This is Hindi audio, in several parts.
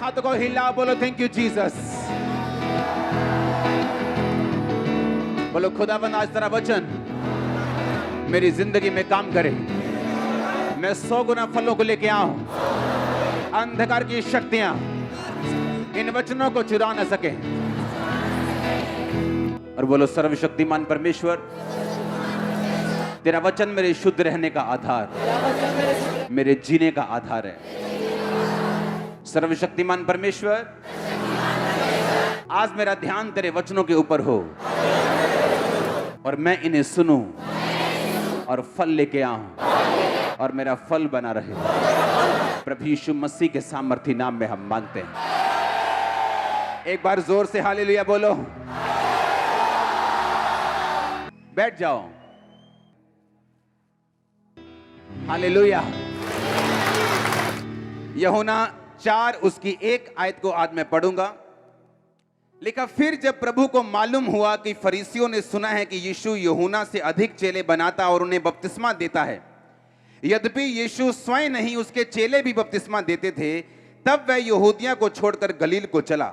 हाथों को हिलाओ, बोलो थैंक यू जीसस। बोलो खुदावंद आज तेरा वचन मेरी जिंदगी में काम करे, मैं 100 गुना फलों को लेके आऊं, अंधकार की शक्तियां इन वचनों को चुरा न सके। और बोलो सर्वशक्तिमान परमेश्वर, तेरा वचन मेरे शुद्ध रहने का आधार, मेरे जीने का आधार है। सर्वशक्तिमान परमेश्वर, आज मेरा ध्यान तेरे वचनों के ऊपर हो और मैं इन्हें सुनूं और फल लेके आऊं और मेरा फल बना रहे। प्रभु यीशु मसीह के सामर्थी नाम में हम मांगते हैं। एक बार जोर से हालेलुया बोलो। बैठ जाओ। हालेलुया। यूहन्ना 4 उसकी 1 आयत को आज मैं पढ़ूंगा। लिखा, फिर जब प्रभु को मालूम हुआ कि फरीसियों ने सुना है कि यीशु यूहन्ना से अधिक चेले बनाता और उन्हें बपतिस्मा देता है, यद्यपि यीशु स्वयं नहीं उसके चेले भी बपतिस्मा देते थे, तब वह यहूदिया को छोड़कर गलील को चला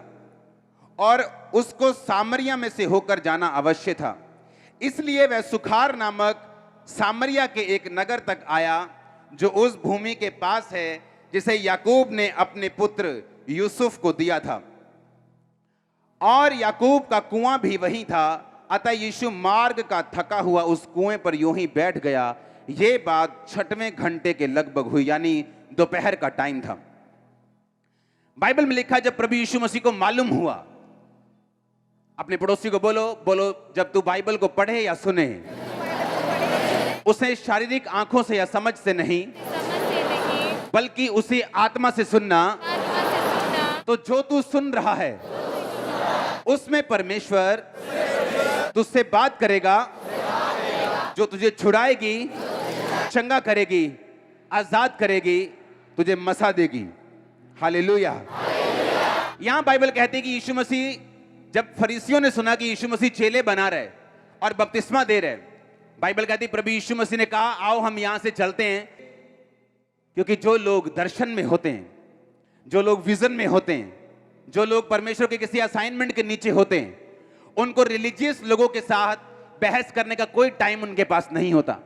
और उसको सामरिया में से होकर जाना अवश्य था। इसलिए वह सुखार नामक सामरिया के एक नगर तक आया जो उस भूमि के पास है जिसे याकूब ने अपने पुत्र यूसुफ को दिया था, और याकूब का कुआं भी वहीं था। अतः यीशु मार्ग का थका हुआ उस कुएं पर यूं ही बैठ गया। यह बात 6वें घंटे के लगभग हुई, यानी दोपहर का टाइम था। बाइबल में लिखा, जब प्रभु यीशु मसीह को मालूम हुआ, अपने पड़ोसी को बोलो, जब तू बाइबल को पढ़े या सुने, उसे शारीरिक आंखों से या समझ से नहीं, बल्कि उसे आत्मा से सुनना। तो जो तू सुन रहा है उसमें परमेश्वर तुझसे बात करेगा, जो तुझे छुड़ाएगी, चंगा करेगी, आजाद करेगी, तुझे मसा देगी। हालेलुया। यहां बाइबल कहती है कि यीशु मसीह, जब फरीसियों ने सुना कि यीशु मसीह चेले बना रहे और बपतिस्मा दे रहे, बाइबल कहती है प्रभु यीशु मसीह ने कहा, आओ हम यहां से चलते हैं। क्योंकि जो लोग दर्शन में होते हैं, जो लोग विजन में होते हैं, जो लोग परमेश्वर के किसी असाइनमेंट के नीचे होते हैं, उनको रिलीजियस लोगों के साथ बहस करने का कोई टाइम उनके पास नहीं होता।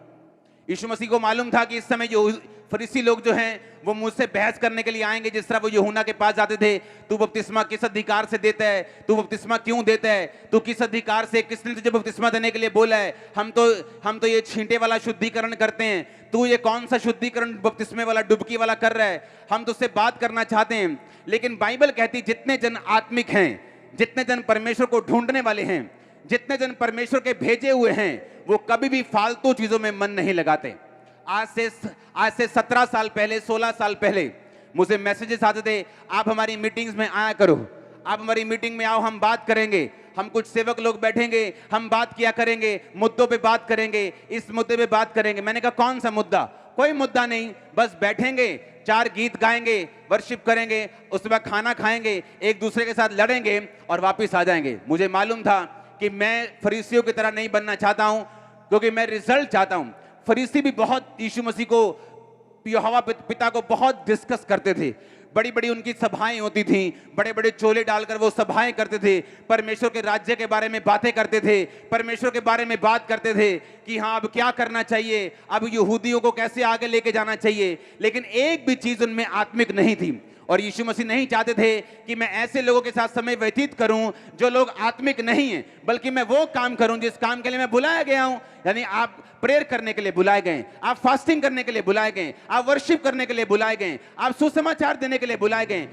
यीशु मसीह को मालूम था कि इस समय जो फरीसी लोग जो हैं वो मुझसे बहस करने के लिए आएंगे, जिस तरह वो यूहन्ना के पास जाते थे, तू बपतिस्मा किस अधिकार से देता है, तू बपतिस्मा क्यों देता है, तू किस अधिकार से, किसने तुझे बपतिस्मा देने के लिए बोला है, हम तो ये छींटे वाला शुद्धिकरण करते हैं, तू ये कौन सा शुद्धिकरण बपतिस्मे वाला डुबकी वाला कर रहा है, हम तुझसे बात करना चाहते हैं। लेकिन बाइबल कहती, जितने जन आत्मिक हैं, जितने जन परमेश्वर को ढूंढने वाले हैं, जितने जन परमेश्वर के भेजे हुए हैं, वो कभी भी फालतू चीजों में मन नहीं लगाते। आज से 17 साल पहले, 16 साल पहले मुझे मैसेजेस आते थे, आप हमारी मीटिंग्स में आया करो, आप हमारी मीटिंग में आओ, हम बात करेंगे, हम कुछ सेवक लोग बैठेंगे, हम बात किया करेंगे, मुद्दों पे बात करेंगे, इस मुद्दे पे बात करेंगे। मैंने कहा कौन सा मुद्दा? कोई मुद्दा नहीं, बस बैठेंगे, 4 गीत गाएंगे, वर्शिप करेंगे, उसके बाद खाना खाएंगे, एक दूसरे के साथ लड़ेंगे और वापिस आ जाएंगे। मुझे मालूम था कि मैं फरीसियों की तरह नहीं बनना चाहता हूं, क्योंकि मैं रिजल्ट चाहता हूं। फरीसी भी बहुत यीशु मसीह को, यहोवा पिता को बहुत डिस्कस करते थे, बड़ी बड़ी उनकी सभाएं होती थी, बड़े बड़े चोले डालकर वो सभाएं करते थे, परमेश्वर के राज्य के बारे में बातें करते थे, परमेश्वर के बारे में बात करते थे कि हाँ अब क्या करना चाहिए, अब यहूदियों को कैसे आगे लेके जाना चाहिए। लेकिन एक भी चीज उनमें आत्मिक नहीं थी। और यीशु मसीह नहीं चाहते थे कि मैं ऐसे लोगों के साथ समय व्यतीत करूं जो लोग आत्मिक नहीं हैं, बल्कि मैं वो काम करूं जिस काम के लिए मैं बुलाया गया हूं। यानी आप प्रेयर करने के लिए बुलाए गए, आप फास्टिंग करने के लिए बुलाए गए, आप वर्शिप करने के लिए बुलाए गए, आप सुसमाचार देने के लिए बुलाए गए।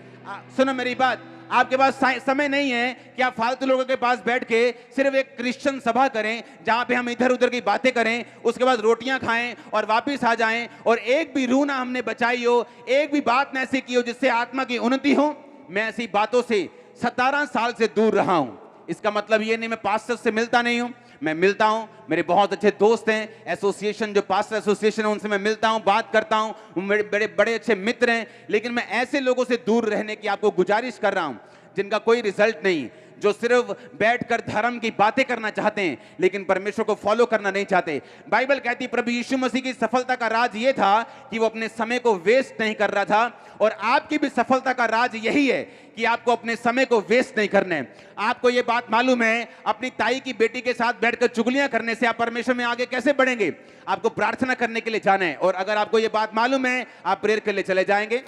सुनो मेरी बात, आपके पास समय नहीं है कि आप फालतू लोगों के पास बैठ के सिर्फ एक क्रिश्चियन सभा करें जहां पे हम इधर उधर की बातें करें, उसके बाद रोटियां खाएं और वापस आ जाएं, और एक भी रूह ना हमने बचाई हो, एक भी बात ना ऐसी की हो जिससे आत्मा की उन्नति हो। मैं ऐसी बातों से 17 साल से दूर रहा हूं। इसका मतलब ये नहीं मैं पास्टर से मिलता नहीं हूं, मैं मिलता हूं, मेरे बहुत अच्छे दोस्त हैं, एसोसिएशन जो पास्टर एसोसिएशन है उनसे मैं मिलता हूं, बात करता हूं, मेरे बड़े बड़े अच्छे मित्र हैं। लेकिन मैं ऐसे लोगों से दूर रहने की आपको गुजारिश कर रहा हूं जिनका कोई रिजल्ट नहीं, जो सिर्फ बैठकर धर्म की बातें करना चाहते हैं लेकिन परमेश्वर को फॉलो करना नहीं चाहते। बाइबल कहती है प्रभु यीशु मसीह की सफलता का राज ये था कि वो अपने समय को वेस्ट नहीं कर रहा था, और आपकी भी सफलता का राज यही है कि आपको अपने समय को वेस्ट नहीं करना है। आपको ये बात मालूम है, अपनी ताई की बेटी के साथ बैठकर चुगलियां करने से आप परमेश्वर में आगे कैसे बढ़ेंगे? आपको प्रार्थना करने के लिए जाना है, और अगर आपको ये बात मालूम है आप प्रेयर के लिए चले जाएंगे।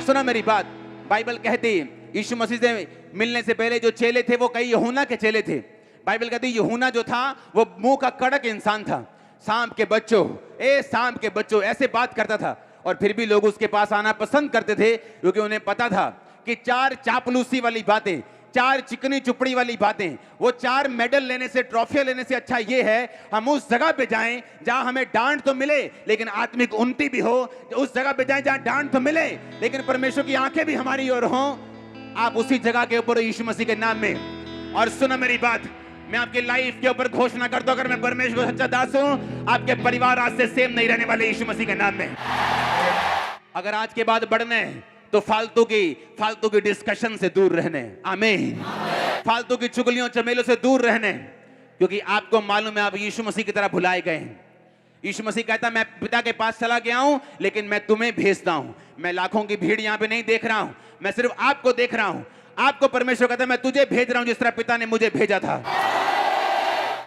सुना मेरी बात, बाइबल कहती है यीशु मसीह से मिलने से पहले जो चेले थे वो कई यूहन्ना के चेले थे। बाइबल कहती है यूहन्ना जो था वो मुंह का कड़क इंसान था, सांप के बच्चों, सांप के बच्चों ऐसे बात करता था, और फिर भी लोग उसके पास आना पसंद करते थे क्योंकि उन्हें पता था कि 4 चापलूसी वाली बातें, 4 चिकनी चुपड़ी वाली बातें, वो 4 मेडल लेने से, ट्रॉफियां लेने से अच्छा ये है हम उस जगह पे जाएं जहां हमें डांट तो मिले लेकिन आत्मिक उन्नति भी हो, उस जगह पे जाएं जहां डांट तो मिले लेकिन परमेश्वर की आंखें भी हमारी ओर हों। आप उसी जगह के ऊपर यीशु मसीह के नाम में। और सुनो मेरी बात, मैं आपकी लाइफ के ऊपर घोषणा करता हूं, अगर मैं परमेश्वर का सच्चा दास हूं, आपके परिवार आज से सेम नहीं रहने वाले यीशु मसीह के नाम में। अगर आज के बाद बढ़ना है तो फालतू की डिस्कशन से दूर रहने, आमीन। फालतू की चुगलियों चमेलों से दूर रहने, क्योंकि आपको मालूम है आप यीशु मसीह की तरह भुलाए गए हैं। यीशु मसीह कहता मैं पिता के पास चला गया हूं लेकिन मैं तुम्हें भेजता हूं। मैं लाखों की भीड़ यहां पे नहीं देख रहा हूं, मैं सिर्फ आपको देख रहा हूं। आपको परमेश्वर कहता है मैं तुझे भेज रहा हूं जिस तरह पिता ने मुझे भेजा था।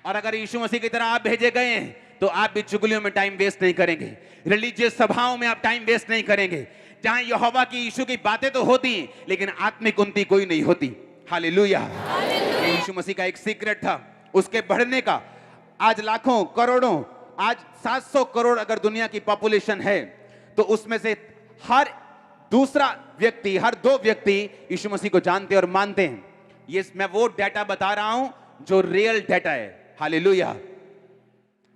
और अगर यीशु मसीह की तरह आप भेजे गए हैं तो आप भी चुगलियों में टाइम वेस्ट नहीं करेंगे, रिलीजियस सभाओं में आप टाइम वेस्ट नहीं करेंगे, जहां यहोवा की यीशु की बातें तो होती हैं लेकिन आत्मिक उन्नति कोई नहीं होती। हालेलुया। ये यीशु मसीह का एक सीक्रेट था उसके बढ़ने का। आज लाखों करोड़ों, आज 700 करोड़ अगर दुनिया की पॉपुलेशन है तो उसमें से हर दूसरा व्यक्ति, हर 2 व्यक्ति यीशु मसीह को जानते और मानते हैं। ये मैं वो डाटा बता रहा हूं जो रियल डाटा है। हालेलुया।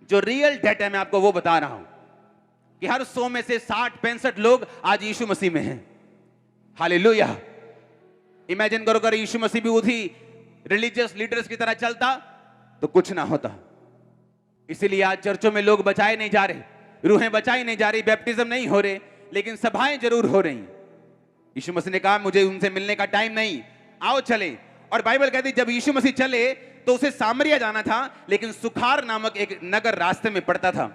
जो रियल डाटा है मैं आपको वो बता रहा हूं कि हर 100 में से 60-65 लोग आज यीशु मसीह में हैं। हालेलुया। इमेजिन करो अगर यीशु मसीह भी उसी रिलीजियस लीडर्स की तरह चलता तो कुछ ना होता। इसीलिए आज चर्चों में लोग बचाए नहीं जा रहे, रूहें बचाई नहीं जा रही, बैप्टिज्म नहीं हो रहे, लेकिन सभाएं जरूर हो रही। यीशु मसीह ने कहा मुझे उनसे मिलने का टाइम नहीं, आओ चले। और बाइबल कहती जब यीशु मसीह चले तो उसे सामरिया जाना था, लेकिन सुखार नामक एक नगर रास्ते में पड़ता था।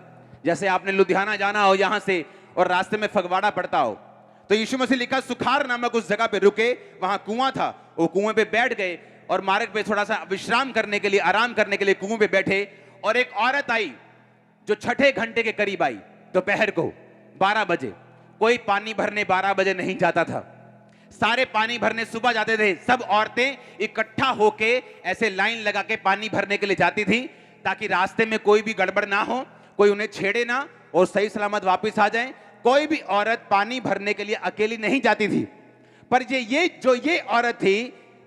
जैसे आपने लुधियाना जाना हो यहां से और रास्ते में फगवाड़ा पड़ता हो, तो यीशु मसीह लिखा सुखार नामक उस जगह पे रुके, वहां कुआं था, वो कुएं पे बैठ गए और मार्ग पे थोड़ा सा विश्राम करने के लिए, आराम करने के लिए कुएं पे बैठे। और एक औरत आई जो 6ठे घंटे के करीब आई, दोपहर को 12 बजे। कोई पानी भरने 12 बजे नहीं जाता था, सारे पानी भरने सुबह जाते थे। सब औरतें इकट्ठा होके ऐसे लाइन लगा के पानी भरने के लिए जाती थी ताकि रास्ते में कोई भी गड़बड़ ना हो, कोई उन्हें छेड़े ना और सही सलामत वापस आ जाए। कोई भी औरत पानी भरने के लिए अकेली नहीं जाती थी। पर ये औरत थी,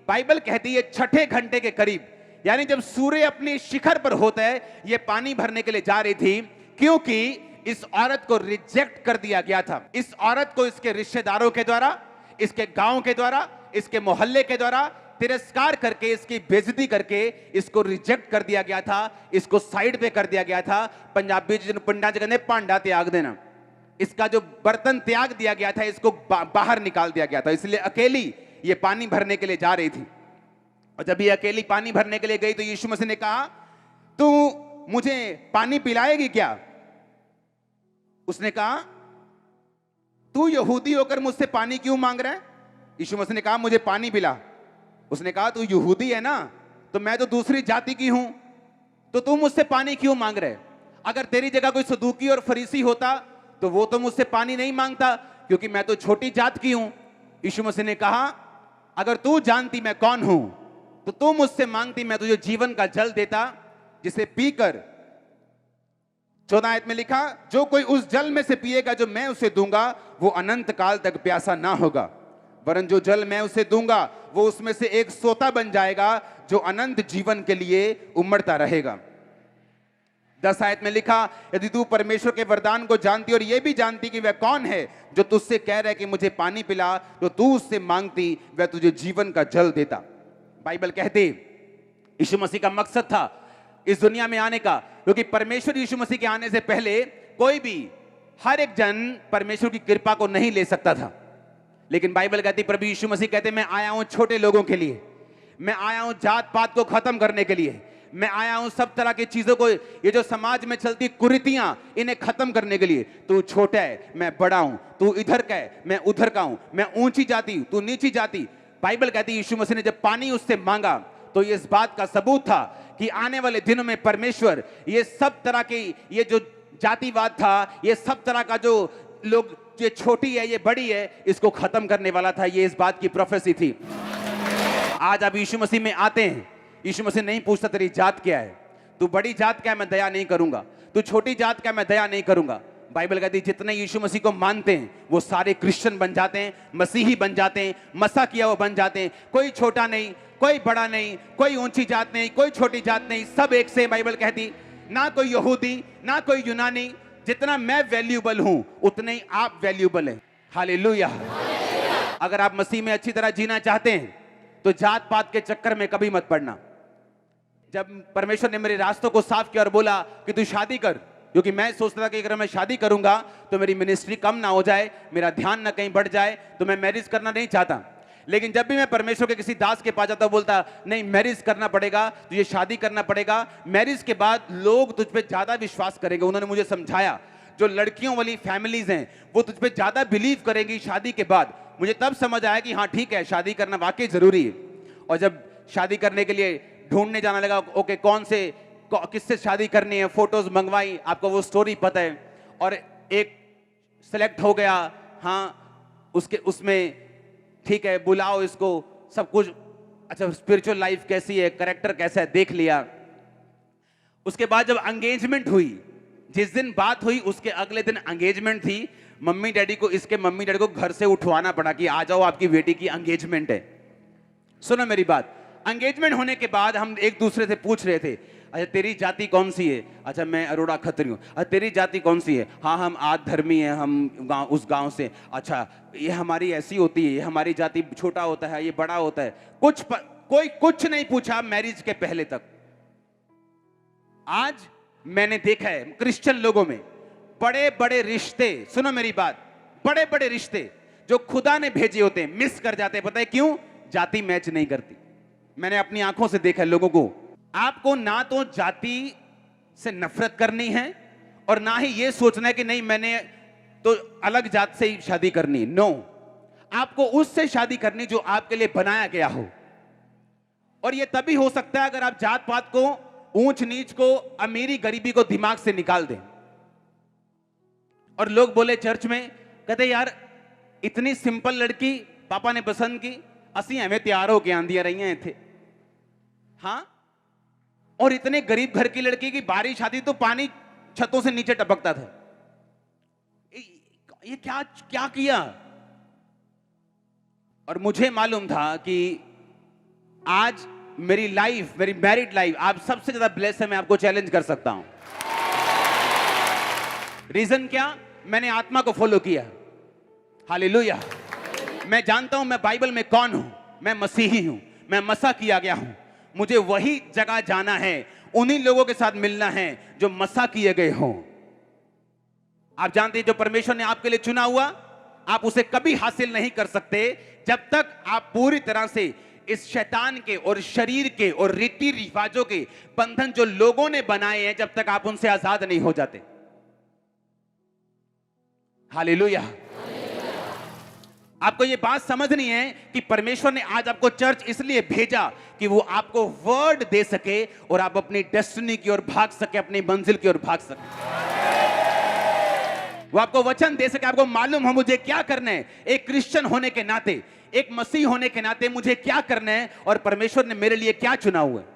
बाइबल कहती है 6ठे घंटे के करीब, यानी जब सूर्य अपनी शिखर पर होता है, ये पानी भरने के लिए जा रही थी, क्योंकि इस औरत को रिजेक्ट कर दिया गया था। इस औरत को इसके रिश्तेदारों के द्वारा, इसके गांव के द्वारा, इसके मोहल्ले के द्वारा तिरस्कार करके, इसकी बेइज्जती करके इसको रिजेक्ट कर दिया गया था, इसको साइड पे कर दिया गया था। पंजाबी पंडा जी कहते पांडा त्याग देना, इसका जो बर्तन त्याग दिया गया था इसको बाहर निकाल दिया गया था। इसलिए अकेली ये पानी भरने के लिए जा रही थी। और जब ये अकेली पानी भरने के लिए गई तो यीशु मसीह ने कहा तू मुझे पानी पिलाएगी क्या? उसने कहा तू यहूदी होकर मुझसे पानी क्यों मांग रहा है? यीशु मसीह ने कहा मुझे पानी पिला। उसने कहा तू यहूदी है ना, तो मैं तो दूसरी जाति की हूं, तो तू मुझसे पानी क्यों मांग रहे? अगर तेरी जगह कोई सदूकी और फरीसी होता तो वो तो मुझसे पानी नहीं मांगता, क्योंकि मैं तो छोटी जात की हूं। यीशु मसीह ने कहा अगर तू जानती मैं कौन हूं तो तू मुझसे मांगती, मैं तुझे जीवन का जल देता जिसे पीकर, 14 आयत में लिखा, जो कोई उस जल में से पिएगा जो मैं उसे दूंगा वो अनंत काल तक प्यासा ना होगा, वरन जो जल मैं उसे दूंगा वो उसमें से एक सोता बन जाएगा जो अनंत जीवन के लिए उमड़ता रहेगा। 10 आयत में लिखा, यदि तू परमेश्वर के वरदान को जानती और ये भी जानती कि वह कौन है जो तुझसे कह रहा है कि मुझे पानी पिला, तो तू उससे मांगती वह तुझे जीवन का जल देता। बाइबल कहती यीशु मसीह का मकसद था इस दुनिया में आने का, क्योंकि परमेश्वर यीशु मसीह के आने से पहले कोई भी, हर एक जन परमेश्वर की कृपा को नहीं ले सकता था। लेकिन बाइबल कहती, प्रभु यीशु मसीह कहते मैं आया हूं छोटे लोगों के लिए, मैं आया हूं जात पात को खत्म करने के लिए। मैं आया हूं सब तरह की चीजों को, ये जो समाज में चलती कुरीतियां, इन्हें खत्म करने के लिए। तू छोटा है, मैं बड़ा हूं। तू इधर का है, मैं उधर का हूं। मैं ऊंची जाति, तू नीची जाति। बाइबल कहती है यीशु मसीह ने जब पानी उससे मांगा तो ये इस बात का सबूत था कि आने वाले दिनों में परमेश्वर ये सब तरह की, ये जो जातिवाद था, ये सब तरह का जो लोग, ये छोटी है, ये बड़ी है, इसको खत्म करने वाला था। ये इस बात की प्रोफेसी थी। आज आप यीशु मसीह में आते हैं, यीशु मसीह नहीं पूछता तेरी जात क्या है। तू बड़ी जात क्या है, मैं दया नहीं करूंगा। तू छोटी जात क्या, मैं दया नहीं करूंगा। बाइबल कहती है जितने यीशु मसीह को मानते हैं वो सारे क्रिश्चियन बन जाते हैं, मसीही बन जाते हैं, मसा किया वो बन जाते हैं। कोई छोटा नहीं, कोई बड़ा नहीं, कोई ऊंची जात नहीं, कोई छोटी जात नहीं, सब एक से। बाइबल कहती ना कोई यहूदी, ना कोई यूनानी। जितना मैं वैल्यूबल हूं उतने ही आप वैल्यूबल हैं। हालेलुया। अगर आप मसीह में अच्छी तरह जीना चाहते हैं तो जात पात के चक्कर में कभी मत पड़ना। जब परमेश्वर ने मेरे रास्तों को साफ किया और बोला कि तू शादी कर, क्योंकि मैं सोचता था कि अगर मैं शादी करूंगा तो मेरी मिनिस्ट्री कम ना हो जाए, मेरा ध्यान ना कहीं बढ़ जाए, तो मैं मैरिज करना नहीं चाहता। लेकिन जब भी मैं परमेश्वर के किसी दास के पास जाता बोलता नहीं मैरिज करना पड़ेगा, तुझे शादी करना पड़ेगा। मैरिज के बाद लोग तुझ पे ज्यादा विश्वास करेंगे। उन्होंने मुझे समझाया जो लड़कियों वाली फैमिलीज हैं वो तुझ पे ज्यादा बिलीव करेंगी शादी के बाद। मुझे तब समझ आया कि हाँ ठीक है, शादी करना वाकई जरूरी है। और जब शादी करने के लिए ढूंढने जाने लगा, ओके कौन से किससे शादी करनी है, फोटोज मंगवाई, आपको वो स्टोरी पता है, और एक सेलेक्ट हो गया। हाँ उसके उसमें ठीक है, बुलाओ इसको, सब कुछ अच्छा, स्पिरिचुअल लाइफ कैसी है, कैरेक्टर कैसा है, देख लिया। उसके बाद जब एंगेजमेंट हुई, जिस दिन बात हुई उसके अगले दिन एंगेजमेंट थी। मम्मी डैडी को, इसके मम्मी डैडी को घर से उठवाना पड़ा कि आ जाओ आपकी बेटी की एंगेजमेंट है। सुनो मेरी बात, एंगेजमेंट होने के बाद हम एक दूसरे से पूछ रहे थे अच्छा तेरी जाति कौन सी है, अच्छा मैं अरोड़ा खत्री हूँ, अच्छा तेरी जाति कौन सी है, हाँ हम आद धर्मी हैं, हम गांव उस गांव से, अच्छा ये हमारी ऐसी होती है, ये हमारी जाति छोटा होता है, ये बड़ा होता है। कोई कुछ नहीं पूछा मैरिज के पहले तक। आज मैंने देखा है क्रिश्चियन लोगों में बड़े बड़े रिश्ते, सुनो मेरी बात, बड़े बड़े रिश्ते जो खुदा ने भेजे होते हैं मिस कर जाते हैं। पता है क्यों? जाति मैच नहीं करती। मैंने अपनी आंखों से देखा है लोगों को। आपको ना तो जाति से नफरत करनी है और ना ही ये सोचना है कि नहीं मैंने तो अलग जात से ही शादी करनी। नो, आपको उससे शादी करनी जो आपके लिए बनाया गया हो। और ये तभी हो सकता है अगर आप जात पात को, ऊंच नीच को, अमीरी गरीबी को दिमाग से निकाल दें। और लोग बोले चर्च में, कहते यार इतनी सिंपल लड़की पापा ने पसंद की, असी हमें तैयार होके आंदियां रही हैं थे। हाँ, और इतने गरीब घर की लड़की की बारिश आती तो पानी छतों से नीचे टपकता था। ये क्या क्या किया? और मुझे मालूम था कि आज मेरी लाइफ, मेरी मैरिड लाइफ, आप सबसे ज्यादा ब्लेस है। मैं आपको चैलेंज कर सकता हूं। रीजन क्या? मैंने आत्मा को फॉलो किया। हालेलुया। मैं जानता हूं मैं बाइबल में कौन हूं। मैं मसीही हूं, मैं मसा किया गया हूं। मुझे वही जगह जाना है, उन्हीं लोगों के साथ मिलना है जो मसा किए गए हों। आप जानते हैं जो परमेश्वर ने आपके लिए चुना हुआ, आप उसे कभी हासिल नहीं कर सकते जब तक आप पूरी तरह से इस शैतान के और शरीर के और रीति रिवाजों के बंधन जो लोगों ने बनाए हैं, जब तक आप उनसे आजाद नहीं हो जाते। हालेलुया। आपको यह बात समझनी है कि परमेश्वर ने आज आपको चर्च इसलिए भेजा कि वो आपको वर्ड दे सके और आप अपनी डेस्टिनी की ओर भाग सके, अपनी मंजिल की ओर भाग सके। वो आपको वचन दे सके, आपको मालूम हो मुझे क्या करना है। एक क्रिश्चियन होने के नाते, एक मसीह होने के नाते मुझे क्या करना है और परमेश्वर ने मेरे लिए क्या चुना हुआ है।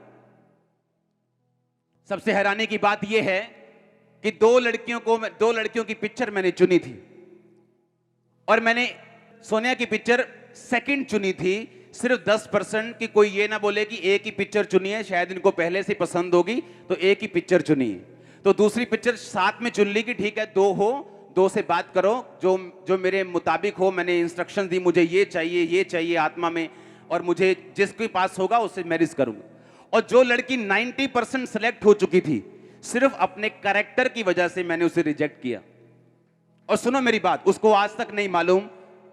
सबसे हैरानी की बात यह है कि दो लड़कियों की पिक्चर मैंने चुनी थी और मैंने सोनिया की पिक्चर सेकंड चुनी थी। सिर्फ 10% कि कोई ये ना बोले कि एक ही पिक्चर चुनी है, शायद इनको पहले से पसंद होगी तो एक ही पिक्चर चुनी है। तो दूसरी पिक्चर साथ में चुन ली कि ठीक है दो हो, दो से बात करो जो मेरे मुताबिक हो। मैंने इंस्ट्रक्शन दी, मुझे ये चाहिए आत्मा में, और मुझे जिसके पास होगा उससे मैरिज करूंगा। और जो लड़की 90% सेलेक्ट हो चुकी थी, सिर्फ अपने कैरेक्टर की वजह से मैंने उसे रिजेक्ट किया। और सुनो मेरी बात, उसको आज तक नहीं मालूम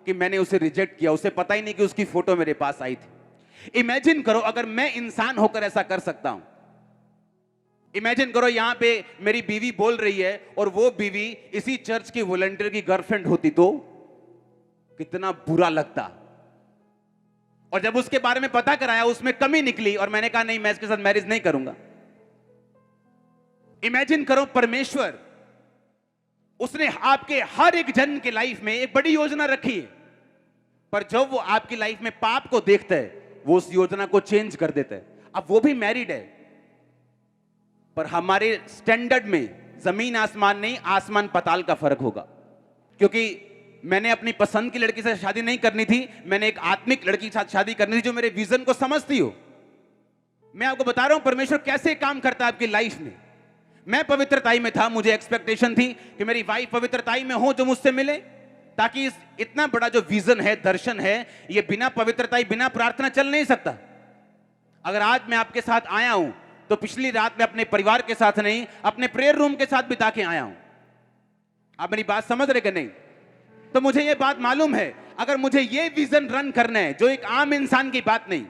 कि मैंने उसे रिजेक्ट किया। उसे पता ही नहीं कि उसकी फोटो मेरे पास आई थी। इमेजिन करो अगर मैं इंसान होकर ऐसा कर सकता हूं। इमेजिन करो यहां पे मेरी बीवी बोल रही है और वो बीवी इसी चर्च की वॉलंटियर की गर्लफ्रेंड होती तो कितना बुरा लगता। और जब उसके बारे में पता कराया उसमें कमी निकली और मैंने कहा नहीं, मैं इसके साथ मैरिज नहीं करूंगा। इमेजिन करो परमेश्वर, उसने आपके हर एक जन के लाइफ में एक बड़ी योजना रखी है, पर जब वो आपकी लाइफ में पाप को देखता है वो उस योजना को चेंज कर देता है। अब वो भी मैरिड है, पर हमारे स्टैंडर्ड में जमीन आसमान नहीं, आसमान पताल का फर्क होगा। क्योंकि मैंने अपनी पसंद की लड़की से शादी नहीं करनी थी, मैंने एक आत्मिक लड़की के साथ शादी करनी थी जो मेरे विजन को समझती हो। मैं आपको बता रहा हूं परमेश्वर कैसे काम करता है आपकी लाइफ में। मैं पवित्रताई में था, मुझे एक्सपेक्टेशन थी कि मेरी वाइफ पवित्रताई में हो जो मुझसे मिले, ताकि इतना बड़ा जो विजन है, दर्शन है, ये बिना पवित्रताई बिना प्रार्थना चल नहीं सकता। अगर आज मैं आपके साथ आया हूं तो पिछली रात में अपने परिवार के साथ नहीं, अपने प्रेयर रूम के साथ बिता के आया हूं। आप मेरी बात समझ रहे कि नहीं? तो मुझे ये बात मालूम है, अगर मुझे ये विजन रन करना है जो एक आम इंसान की बात नहीं,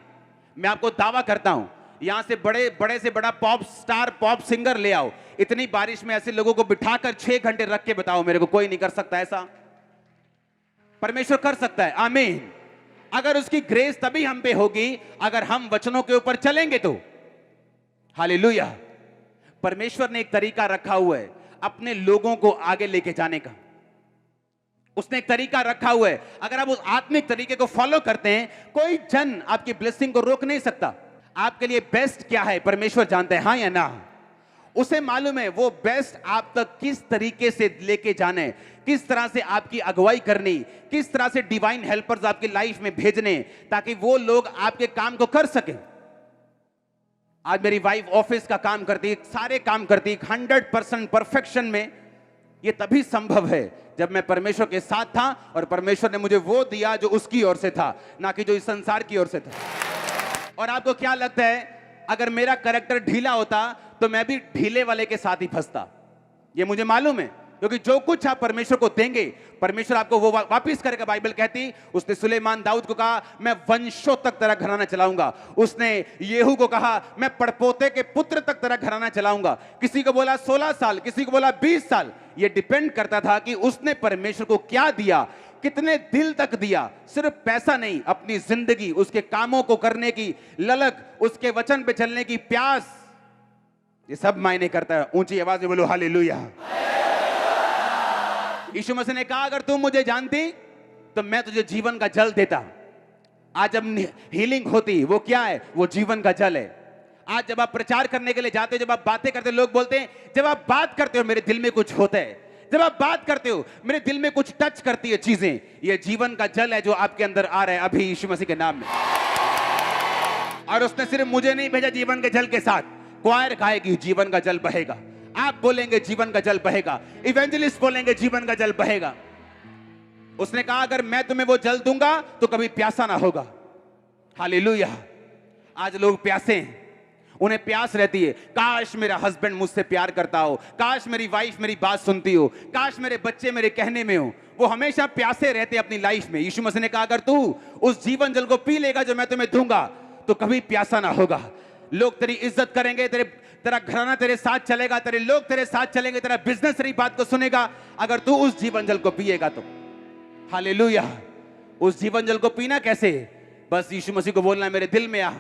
मैं आपको दावा करता हूं यहां से बड़े से बड़ा पॉप स्टार, पॉप सिंगर ले आओ, इतनी बारिश में ऐसे लोगों को बिठाकर 6 घंटे रख के बताओ मेरे को, कोई नहीं कर सकता ऐसा। परमेश्वर कर सकता है, आमीन। अगर उसकी ग्रेस तभी हम पे होगी अगर हम वचनों के ऊपर चलेंगे तो। हालेलुया। परमेश्वर ने एक तरीका रखा हुआ है अपने लोगों को आगे लेके जाने का। उसने एक तरीका रखा हुआ है, अगर आप उस आत्मिक तरीके को फॉलो करते हैं, कोई जन आपकी ब्लेसिंग को रोक नहीं सकता। आपके लिए बेस्ट क्या है परमेश्वर जानते हैं, हाँ या ना? उसे मालूम है वो बेस्ट आप तक किस तरीके से लेके जाने, किस तरह से आपकी अगुवाई करनी, किस तरह से डिवाइन हेल्पर्स आपकी लाइफ में भेजने, ताकि वो लोग आपके काम को कर सके। आज मेरी वाइफ ऑफिस का काम करती है, सारे काम करती है 100% परफेक्शन में। ये तभी संभव है जब मैं परमेश्वर के साथ था और परमेश्वर ने मुझे वो दिया जो उसकी ओर से था, ना कि जो इस संसार की ओर से था। और आपको क्या लगता है, अगर मेरा कैरेक्टर ढीला होता तो मैं भी ढीले वाले के साथ ही फंसता? ये मुझे मालूम है, क्योंकि जो कुछ आप परमेश्वर को देंगे परमेश्वर आपको वो वापिस करेगा। बाइबल कहती, उसने सुलेमान दाऊद को कहा मैं वंशों तक तेरा घराना चलाऊंगा। उसने येहू को कहा मैं पड़पोते के पुत्र तक तेरा घराना चलाऊंगा। किसी को बोला 16 साल, किसी को बोला 20 साल। ये डिपेंड करता था कि उसने परमेश्वर को क्या दिया, कितने दिल तक दिया। सिर्फ पैसा नहीं, अपनी जिंदगी, उसके कामों को करने की ललक, उसके वचन पे चलने की प्यास, ये सब मायने करता है। ऊंची आवाज में बोलो हालेलुया। यीशु मसीह ने कहा अगर तुम मुझे जानती तो मैं तुझे जीवन का जल देता। आज जब हीलिंग होती वो क्या है? वो जीवन का जल है। आज जब आप प्रचार करने के लिए जाते हो, जब आप बातें करते हो, लोग बोलते हैं जब आप बात करते हो मेरे दिल में कुछ होता है, जब आप बात करते हो मेरे दिल में कुछ टच करती है चीजें। ये जीवन का जल है जो आपके अंदर आ रहा है अभी यीशु मसीह के नाम में। और उसने सिर्फ मुझे नहीं भेजा जीवन के जल के साथ, क्वायर गाएगी जीवन का जल बहेगा, आप बोलेंगे जीवन का जल बहेगा, इवेंजलिस्ट बोलेंगे जीवन का जल बहेगा। उसने कहा अगर मैं तुम्हें वो जल दूंगा तो कभी प्यासा ना होगा। हालेलुया। आज लोग प्यासे हैं, उन्हें प्यास रहती है, काश मेरा हस्बैंड मुझसे प्यार करता हो, काश मेरी वाइफ मेरी बात सुनती हो, काश मेरे बच्चे मेरे कहने में हो। वो हमेशा प्यासे रहते अपनी लाइफ में। यीशु मसीह ने कहा अगर तू उस जीवन जल को पी लेगा जो मैं तुम्हें दूंगा तो कभी प्यासा ना होगा। लोग तेरी इज्जत करेंगे, तेरा घराना तेरे साथ चलेगा, तेरे लोग तेरे साथ चलेंगे, तेरा बिजनेस तेरी बात को सुनेगा अगर तू उस जीवन जल को पिएगा तो। हालेलुया। उस जीवन जल को पीना कैसे? बस यीशु मसीह को बोलना मेरे दिल में आ,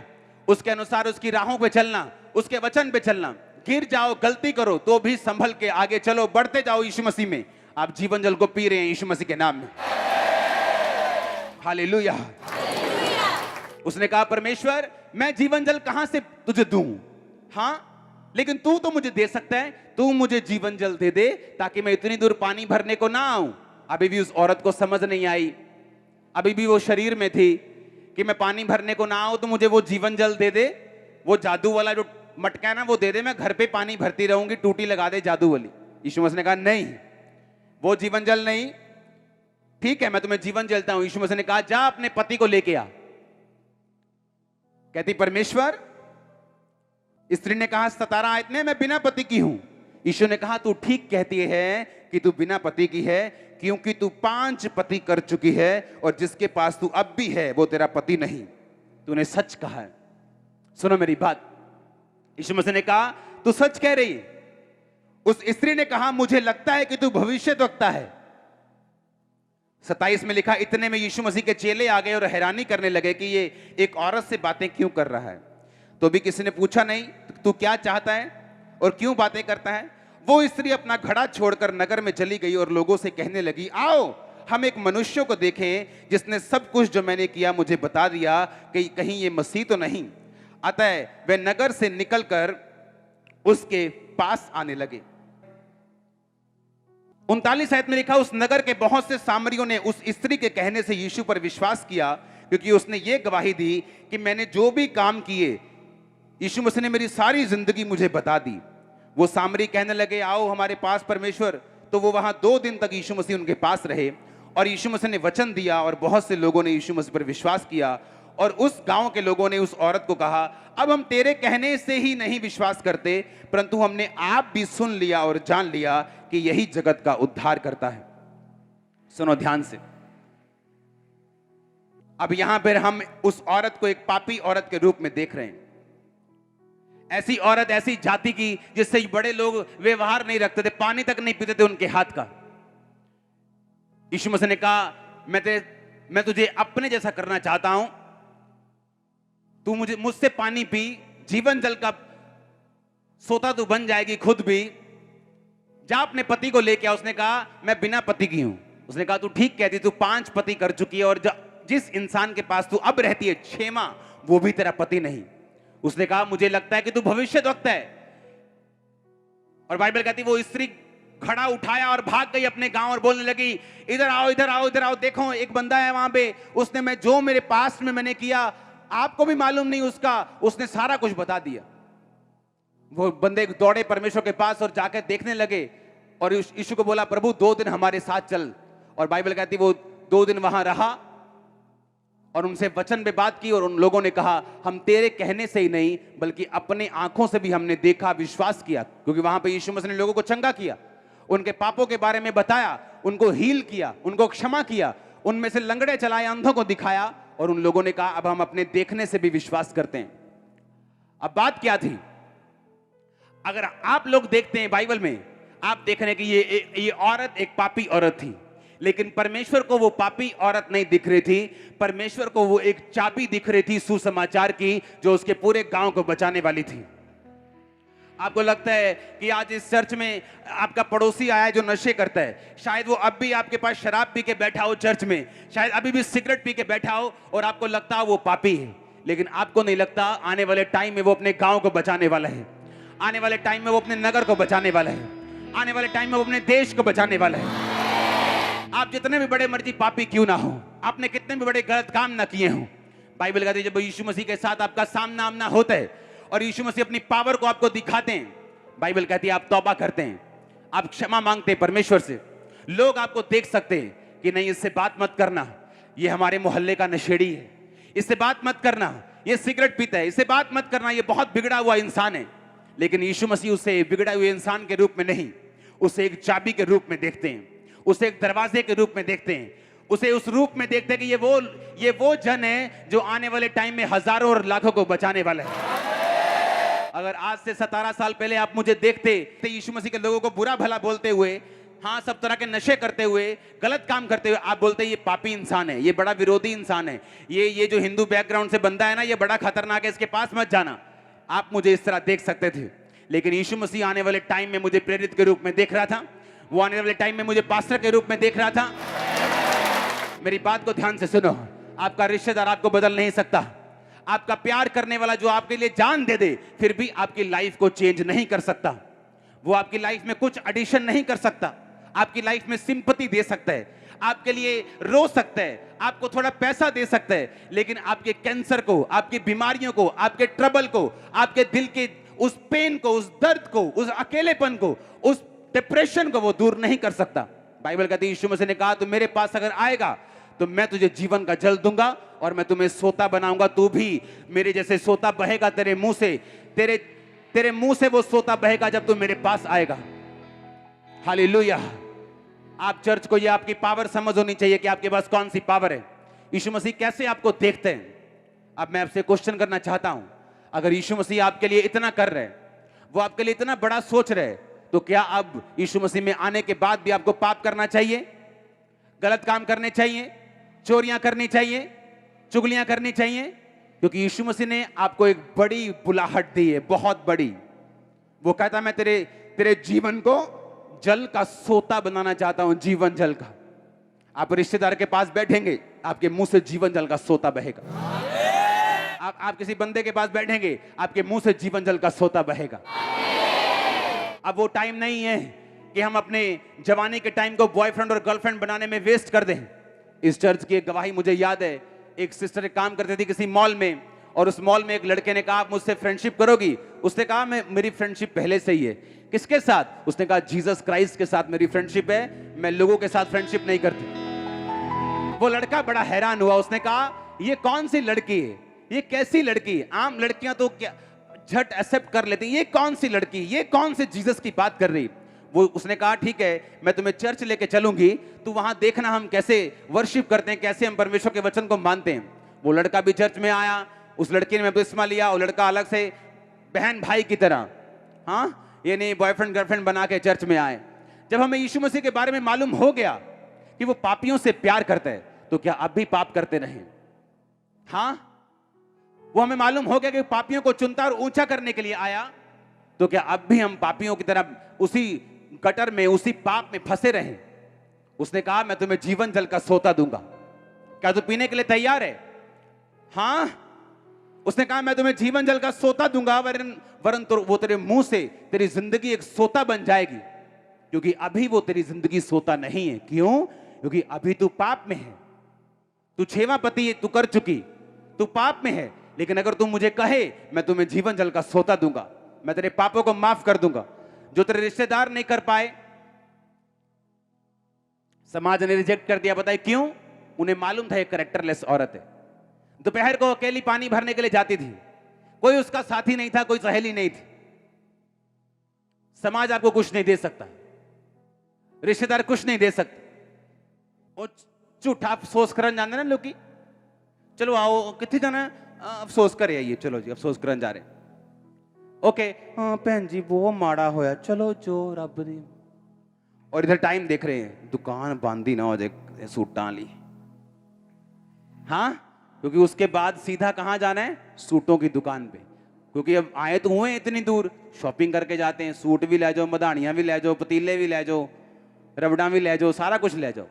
उसके अनुसार उसकी राहों पे चलना, उसके वचन पे चलना। गिर जाओ, गलती करो तो भी संभल के आगे चलो, बढ़ते जाओ यीशु मसीह में। आप जीवन जल को पी रहे हैं यीशु मसीह के नाम में। हालेलुया। उसने कहा परमेश्वर मैं जीवन जल कहां से तुझे दूं? हाँ लेकिन तू तो मुझे दे सकता है, तू मुझे जीवन जल दे दे ताकि मैं इतनी दूर पानी भरने को ना आऊं। अभी भी उस औरत को समझ नहीं आई, अभी भी वो शरीर में थी कि मैं पानी भरने को ना आऊं तो मुझे वो जीवन जल दे दे, वो जादू वाला जो मटका है ना वो दे दे, मैं घर पे पानी भरती रहूंगी, टूटी लगा दे जादू वाली। यीशु मसीह ने कहा नहीं, वो जीवन जल नहीं। ठीक है मैं तुम्हें जीवन जलता हूं। यीशु मसीह ने कहा जा अपने पति को लेके आ। कहती परमेश्वर, स्त्री ने कहा 17 आयत में मैं बिना पति की हूं। यीशु ने कहा तू ठीक कहती है कि तू बिना पति की है, क्योंकि तू 5 पति कर चुकी है और जिसके पास तू अब भी है वो तेरा पति नहीं। तूने सच कहा है। सुनो मेरी बात, यीशु मसीह ने कहा तू सच कह रही है। उस स्त्री ने कहा मुझे लगता है कि तू भविष्यद्वक्ता है। 27 में लिखा, इतने में यीशु मसीह के चेले आ गए और हैरानी करने लगे कि ये एक औरत से बातें क्यों कर रहा है। तो भी किसी ने पूछा नहीं तू क्या चाहता है और क्यों बातें करता है। वो स्त्री अपना घड़ा छोड़कर नगर में चली गई और लोगों से कहने लगी, आओ हम एक मनुष्य को देखें जिसने सब कुछ जो मैंने किया मुझे बता दिया कि कहीं ये मसीह तो नहीं। अतः वे नगर से निकलकर उसके पास आने लगे। 39 आयत में लिखा, उस नगर के बहुत से सामरियों ने उस स्त्री के कहने से यीशु पर विश्वास किया, क्योंकि उसने ये गवाही दी कि मैंने जो भी काम किए यीशु मसीह ने मेरी सारी जिंदगी मुझे बता दी। वो सामरी कहने लगे, आओ हमारे पास परमेश्वर। तो वो वहां 2 दिन तक यीशु मसीह उनके पास रहे और यीशु मसीह ने वचन दिया और बहुत से लोगों ने यीशु मसीह पर विश्वास किया। और उस गांव के लोगों ने उस औरत को कहा, अब हम तेरे कहने से ही नहीं विश्वास करते, परंतु हमने आप भी सुन लिया और जान लिया कि यही जगत का उद्धार करता है। सुनो ध्यान से, अब यहां पर हम उस औरत को एक पापी औरत के रूप में देख रहे हैं। ऐसी औरत, ऐसी जाति की जिससे बड़े लोग व्यवहार नहीं रखते थे, पानी तक नहीं पीते थे उनके हाथ का। यीशु मसीह ने कहा, मैं तुझे अपने जैसा करना चाहता हूं, तू मुझसे पानी पी, जीवन जल का सोता तू बन जाएगी खुद भी। जा अपने पति को लेके आ। उसने कहा मैं बिना पति की हूं। उसने कहा तू ठीक कहती, तू 5 पति कर चुकी है और जिस इंसान के पास तू अब रहती है 6वां, वो भी तेरा पति नहीं। उसने कहा मुझे लगता है कि तू भविष्यद्वक्ता है। और बाइबल कहती वो स्त्री घड़ा उठाया और भाग गई अपने गांव और बोलने लगी, इधर आओ इधर आओ इधर आओ, देखो एक बंदा है वहां पे, उसने मैं जो मेरे पास में मैंने किया आपको भी मालूम नहीं उसका, उसने सारा कुछ बता दिया। वो बंदे दौड़े परमेश्वर के पास और जाकर देखने लगे और यीशु को बोला, प्रभु 2 दिन हमारे साथ चल। और बाइबल कहती वो 2 दिन वहां रहा और उनसे वचन पे बात की और उन लोगों ने कहा हम तेरे कहने से ही नहीं बल्कि अपने आंखों से भी हमने देखा, विश्वास किया। क्योंकि वहां पे यीशु मसीह ने लोगों को चंगा किया, उनके पापों के बारे में बताया, उनको हील किया, उनको क्षमा किया, उनमें से लंगड़े चलाए, अंधों को दिखाया। और उन लोगों ने कहा अब हम अपने देखने से भी विश्वास करते हैं। अब बात क्या थी, अगर आप लोग देखते हैं बाइबल में, आप देख रहे हैं कि ये औरत एक पापी औरत थी, लेकिन परमेश्वर को वो पापी औरत नहीं दिख रही थी। परमेश्वर को वो एक चाबी दिख रही थी सुसमाचार की, जो उसके पूरे गांव को बचाने वाली थी। आपको लगता है कि आज इस चर्च में आपका पड़ोसी आया है जो नशे करता है, शायद वो अब भी आपके पास शराब पी के बैठा हो चर्च में, शायद अभी भी सिगरेट पी के बैठा हो और आपको लगता है वो पापी है, लेकिन आपको नहीं लगता आने वाले टाइम में वो अपने गांव को बचाने वाला है, आने वाले टाइम में वो अपने नगर को बचाने वाला है, आने वाले टाइम में वो अपने देश को बचाने वाला है। आप जितने भी बड़े मर्जी पापी क्यों ना हो, आपने कितने भी बड़े गलत काम ना किए हो, बाइबल कहती है जब यीशु मसीह के साथ आपका सामना आमना होता है और यीशु मसीह अपनी पावर को आपको दिखाते हैं, बाइबल कहती है आप तौबा करते हैं, आप क्षमा मांगते हैं परमेश्वर से, लोग आपको देख सकते हैं कि नहीं इससे बात मत करना, ये हमारे मोहल्ले का नशेड़ी है, इससे बात मत करना, ये सिगरेट पीता है, इससे बात मत करना, ये बहुत बिगड़ा हुआ इंसान है। लेकिन यीशु मसीह उसे बिगड़े हुए इंसान के रूप में नहीं, उसे एक चाबी के रूप में देखते हैं, उसे एक दरवाजे के रूप में देखते हैं, उसे उस रूप में देखते हैं कि ये वो जन है जो आने वाले टाइम में हजारों और लाखों को बचाने वाला है। अगर आज से 17 साल पहले आप मुझे देखते तो यीशु मसीह के लोगों को बुरा भला बोलते हुए, हाँ सब तरह के नशे करते हुए, गलत काम करते हुए, आप बोलते ये पापी इंसान है, ये बड़ा विरोधी इंसान है, ये जो हिंदू बैकग्राउंड से बंदा है ना, ये बड़ा खतरनाक है, इसके पास मत जाना। आप मुझे इस तरह देख सकते थे, लेकिन यीशु मसीह आने वाले टाइम में मुझे प्रेरित के रूप में देख रहा था, वो आने वाले टाइम में मुझे पास्टर के रूप में देख रहा था। मेरी बात को ध्यान से सुनो, आपका रिश्तेदार आपको बदल नहीं सकता, आपका प्यार करने वाला जो आपके लिए जान दे दे फिर भी आपकी लाइफ को चेंज नहीं कर सकता, वो आपकी लाइफ में कुछ एडिशन नहीं कर सकता, आपकी लाइफ में सिंपैथी दे सकता है, आपके लिए रो सकता है, आपको थोड़ा पैसा दे सकता है, लेकिन आपके कैंसर को, आपकी बीमारियों को, आपके ट्रबल को, आपके दिल के उस पेन को, उस दर्द को, उस अकेलेपन को, उस डिप्रेशन को वो दूर नहीं कर सकता। बाइबल कहती है यीशु मसीह ने कहा तू मेरे पास अगर आएगा तो मैं तुझे जीवन का जल दूंगा और मैं तुम्हें सोता बनाऊंगा, तू भी मेरे जैसे सोता बहेगा तेरे मुंह से, तेरे मुंह से वो सोता बहेगा जब तू मेरे पास आएगा। हालेलुया। आप चर्च को ये आपकी पावर समझ होनी चाहिए कि आपके पास कौन सी पावर है। यीशु मसीह कैसे आपको देखते हैं, अब मैं आपसे क्वेश्चन करना चाहता हूं, अगर यीशु मसीह आपके लिए इतना कर रहे हैं, वो आपके लिए इतना बड़ा सोच रहे हैं, तो क्या अब यीशु मसीह में आने के बाद भी आपको पाप करना चाहिए, गलत काम करने चाहिए, चोरियां करनी चाहिए, चुगलियां करनी चाहिए? क्योंकि यीशु मसीह ने आपको एक बड़ी बुलाहट दी है, बहुत बड़ी। वो कहता मैं तेरे जीवन को जल का सोता बनाना चाहता हूं, जीवन जल का। आप रिश्तेदार के पास बैठेंगे, आपके मुंह से जीवन जल का सोता बहेगा। आप किसी बंदे के पास बैठेंगे, आपके मुंह से जीवन जल का सोता बहेगा। अब वो टाइम नहीं है कि हम अपने जवानी के टाइम को बॉयफ्रेंड और गर्लफ्रेंड बनाने में वेस्ट कर दें। इस चर्च की एक गवाही मुझे याद है, एक सिस्टर काम करती थी किसी मॉल में, और उस मॉल में एक लड़के ने कहा आप मुझसे फ्रेंडशिप करोगी? उसने कहा मेरी फ्रेंडशिप पहले से ही है। किसके साथ? उसने कहा जीसस क्राइस्ट के साथ मेरी फ्रेंडशिप है, मैं लोगों के साथ फ्रेंडशिप नहीं करती। वो लड़का बड़ा हैरान हुआ, उसने कहा ये कौन सी लड़की है, ये कैसी लड़की? आम लड़कियां तो क्या झट एक्सेप्ट कर लेती, ये कौन सी लड़की, ये कौन से जीसस की बात कर रही? वो उसने कहा ठीक है, मैं तुम्हें चर्च लेके चलूंगी, तू वहां देखना हम कैसे वर्शिप करते हैं, कैसे हम परमेश्वर के वचन को मानते हैं। वो लड़का भी चर्च में आया, उस लड़की ने बपतिस्मा लिया, और लड़का अलग से बहन भाई की तरह, हाँ ये नहीं बॉयफ्रेंड गर्लफ्रेंड बना के चर्च में आए। जब हमें यीशु मसीह के बारे में मालूम हो गया कि वो पापियों से प्यार करते हैं, तो क्या अब भी पाप करते रहें? हाँ, वो हमें मालूम हो गया कि पापियों को चुनता और ऊंचा करने के लिए आया, तो क्या अब भी हम पापियों की तरह उसी गटर में, उसी पाप में फंसे रहें? उसने कहा मैं तुम्हें जीवन जल का सोता दूंगा, क्या तू पीने के लिए तैयार है? हाँ, उसने कहा मैं तुम्हें जीवन जल का सोता दूंगा, वरन तो वो तेरे मुंह से तेरी जिंदगी एक सोता बन जाएगी, क्योंकि अभी वो तेरी जिंदगी सोता नहीं है। क्यों? क्योंकि अभी तू पाप में है, तू 6वां पति तू कर चुकी, तू पाप में है। लेकिन अगर तू मुझे कहे मैं तुम्हें जीवन जल का सोता दूंगा, मैं तेरे पापों को माफ कर दूंगा, जो तेरे रिश्तेदार नहीं कर पाए, समाज ने रिजेक्ट कर दिया। बताए क्यों? उन्हें मालूम था ये कैरेक्टरलेस औरत है। दोपहर को अकेली पानी भरने के लिए जाती थी, कोई उसका साथी नहीं था, कोई सहेली नहीं थी। समाज आपको कुछ नहीं दे सकता, रिश्तेदार कुछ नहीं दे सकते। वो झूठा अफसोस करन जाते ना लोग, चलो आओ कितने जाना अफसोस करे आइए, चलो जी अफसोस करन जा रहे, ओके हाँ भैन जी वो माड़ा होया, चलो जो रब दी। और इधर टाइम देख रहे हैं, दुकान बंद ही ना हो जाए सूटां ली। हाँ, क्योंकि उसके बाद सीधा कहां जाना है? सूटों की दुकान पे, क्योंकि अब आए तो हुए इतनी दूर, शॉपिंग करके जाते हैं, सूट भी ले जाओ, मधानियां भी ले जाओ, पतीले भी ले जाओ, रबड़ा भी ले जाओ, सारा कुछ ले जाओ।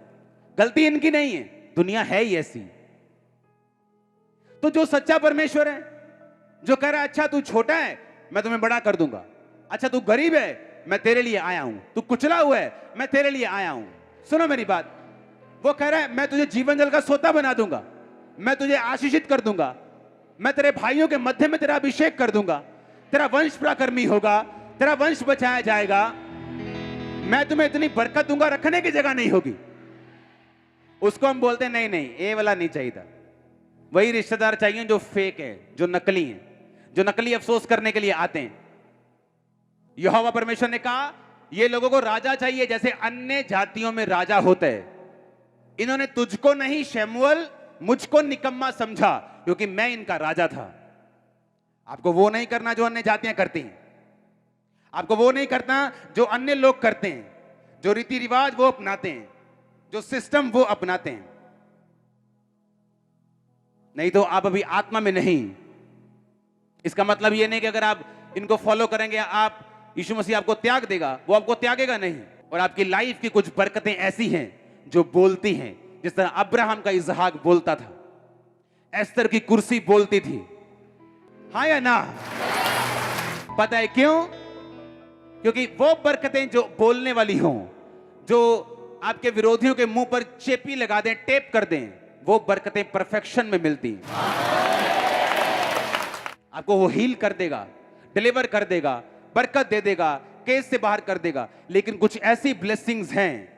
गलती इनकी नहीं है, दुनिया है ही ऐसी। तो जो सच्चा परमेश्वर है, जो कह रहा है अच्छा तू छोटा है मैं तुम्हें बड़ा कर दूंगा, अच्छा तू गरीब है मैं तेरे लिए आया हूं, तू कुचला हुआ है मैं तेरे लिए आया हूं, सुनो मेरी बात। वो कह रहा है मैं तुझे जीवन जल का सोता बना दूंगा, मैं तुझे आशीषित कर दूंगा, मैं तेरे भाइयों के मध्य में तेरा अभिषेक कर दूंगा, तेरा वंश पराक्रमी होगा, तेरा वंश बचाया जाएगा, मैं तुम्हें इतनी बरकत दूंगा रखने की जगह नहीं होगी। उसको हम बोलते हैं नहीं नहीं ये वाला नहीं चाहिए, वही रिश्तेदार चाहिए जो फेक है, जो नकली है, जो नकली अफसोस करने के लिए आते हैं। यहोवा परमेश्वर ने कहा ये लोगों को राजा चाहिए जैसे अन्य जातियों में राजा होते हैं। इन्होंने तुझको नहीं शमूएल मुझको निकम्मा समझा, क्योंकि मैं इनका राजा था। आपको वो नहीं करना जो अन्य जातियां करती हैं, आपको वो नहीं करना जो अन्य लोग करते हैं, जो रीति रिवाज वो अपनाते हैं, जो सिस्टम वो अपनाते हैं। नहीं तो आप अभी आत्मा में नहीं। इसका मतलब ये नहीं कि अगर आप इनको फॉलो करेंगे आप यीशु मसीह आपको त्याग देगा, वो आपको त्यागेगा नहीं। और आपकी लाइफ की कुछ बरकतें ऐसी हैं जो बोलती हैं, जिस तरह अब्राहम का इसहाक बोलता था, एस्तर की कुर्सी बोलती थी, हाँ या ना? पता है क्यों? क्योंकि वो बरकतें जो बोलने वाली हों, जो आपके विरोधियों के मुंह पर चेपी लगा दें, टेप कर दें, वो बरकतें परफेक्शन में मिलती हैं। आपको वो हील कर देगा, डिलीवर कर देगा, बरकत दे देगा, केस से बाहर कर देगा। लेकिन कुछ ऐसी ब्लेसिंग्स हैं,